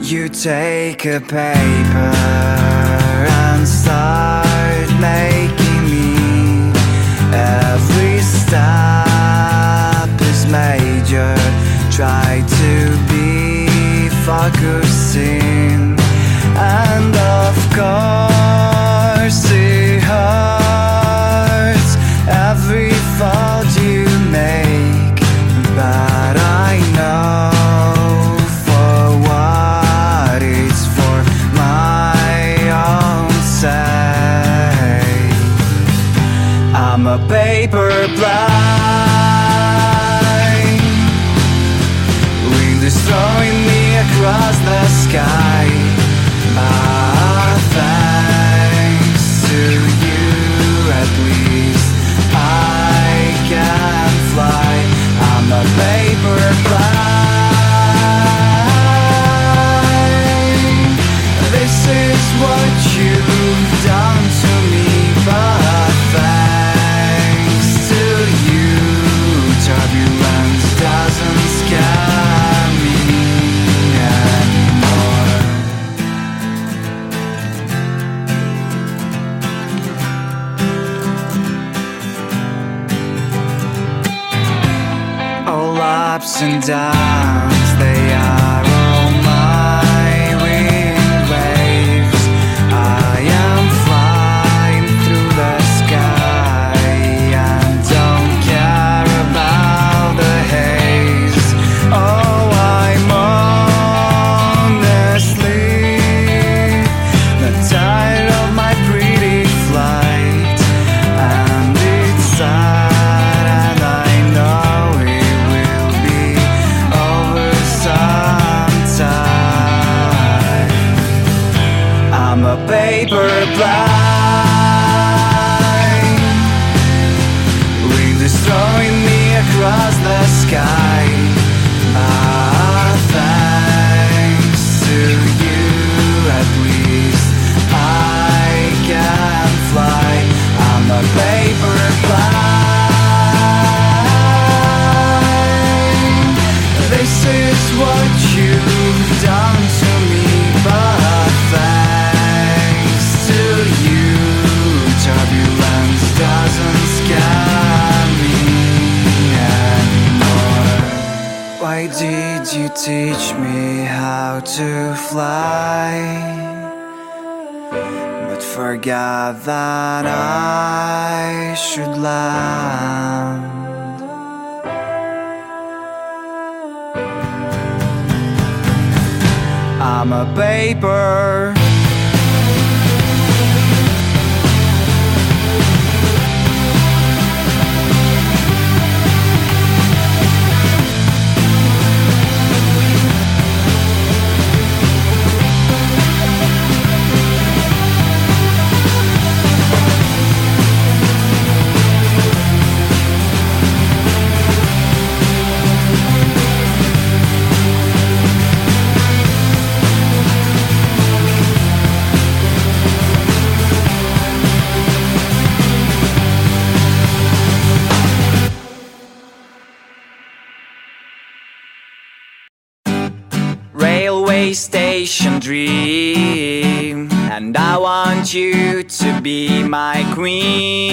You take a paper and start making me. Every step is major. Try to be focusing, and of course it hurts every fault you make, but I know for what it's for my own sake. I'm a paper blind, wind is throwing me across the sky. But thanks to you, at least I can fly. I'm a paper blind. This is what you've done to me, but thanks to you, turbulence doesn't scare me anymore. All ups and downs, they are all my wind waves. I am flying through the sky and don't care about the haze. Why did you teach me how to fly, but forgot that I should land? I'm a paper, railway station dream, and I want you to be my queen.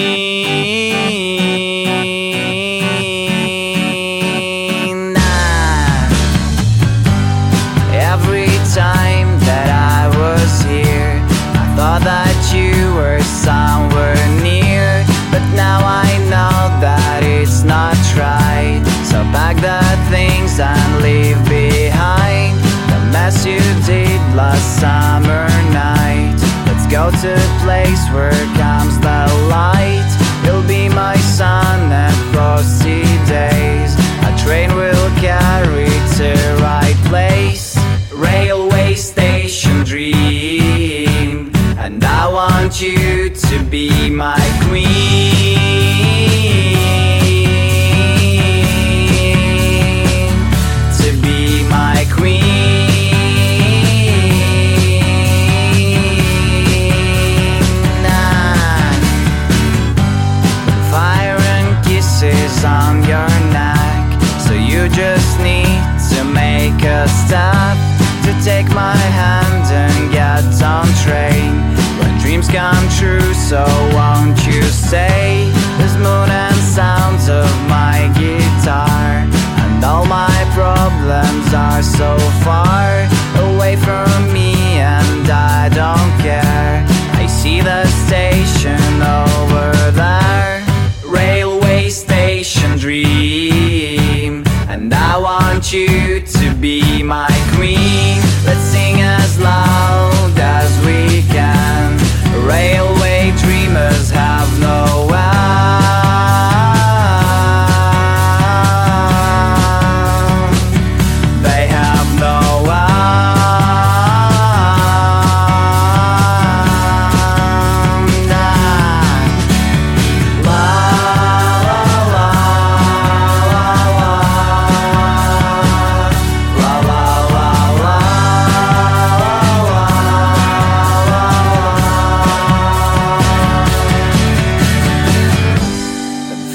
Every time that I was here, I thought that you were somewhere near, but now I know that it's not right. So pack the things and leave behind the mess you did last summer night. Let's go to a place where comes the light. You'll be my sun and frosty days. A train will carry to right place. Railway station dream, and I want you to be my queen, to be my queen. Fire and kisses on your neck, so you just need to make a step, to take my hand and get on train. When dreams come true, so won't you stay? The moon and sounds of my guitar, and all my problems are so far away from me, and I don't care. I see the station over there. Railway station dream, and I want you to be my queen. Let's sing as loud as we can. Railway dreamers have no end. They have no end. La la la la la la la.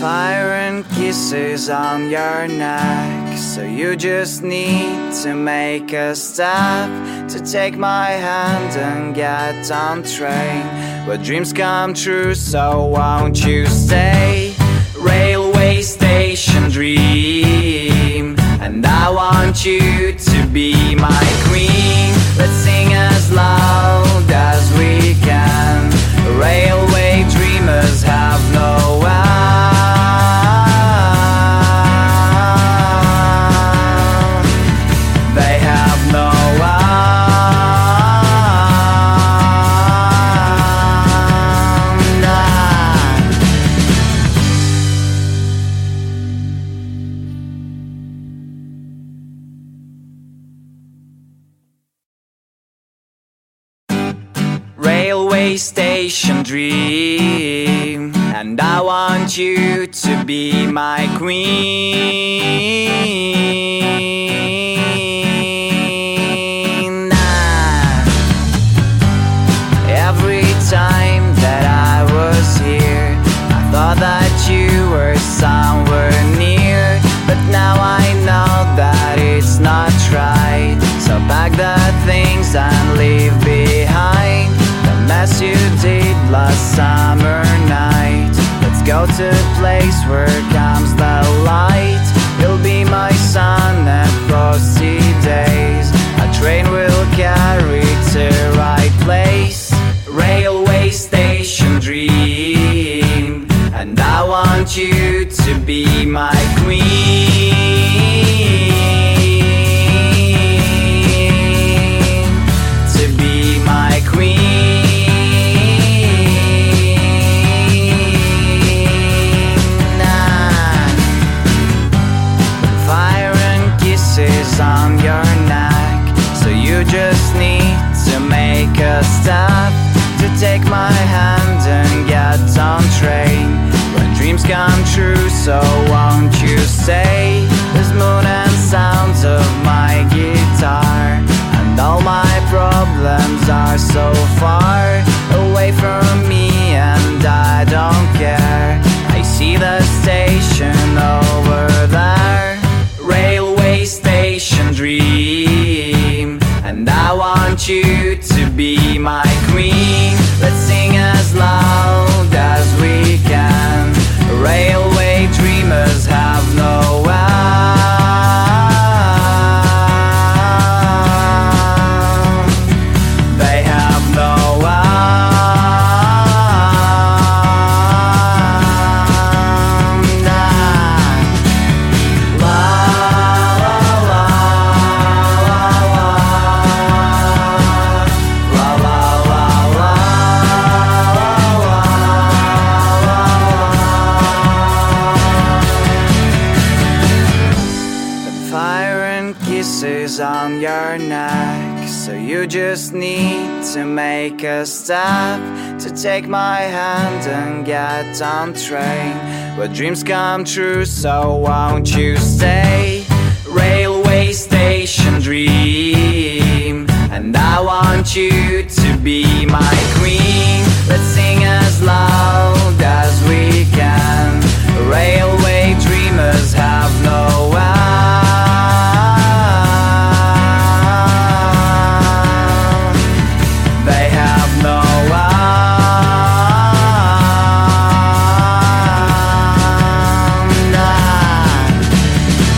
Fire and kisses on your neck, so you just need to make a step, to take my hand and get on train. But dreams come true, so won't you stay? Railway station dream, and I want you to be my queen. Let's sing as loud as we can. Railway dreamers have no end. They have no railway station dream, and I want you to be my queen. Every time that I was here, I thought that you were somewhere near, but now I know that it's not right. So pack the things and leave behind the mess you did last summer night. Let's go to a place where comes the light. You'll be my sun and frosty days. A train will carry to right place. Railway station dream, and I want you to be my queen, to be my queen. Fire and kisses on your neck, so you just need to make a step, to take my hand and get on train. When dreams come true, so won't you stay? There's moon and sounds of my guitar, and all my problems are so far away from me, and I don't care. I see the station over there. Railway station dream, and I want you to be my queen. Let's sing as loud as we can. Railway dreamers have no end. They have no end. La la la la la la la. Fire and kisses on your neck, so you just need to make a step, to take my hand and get on train. Where dreams come true, so won't you stay?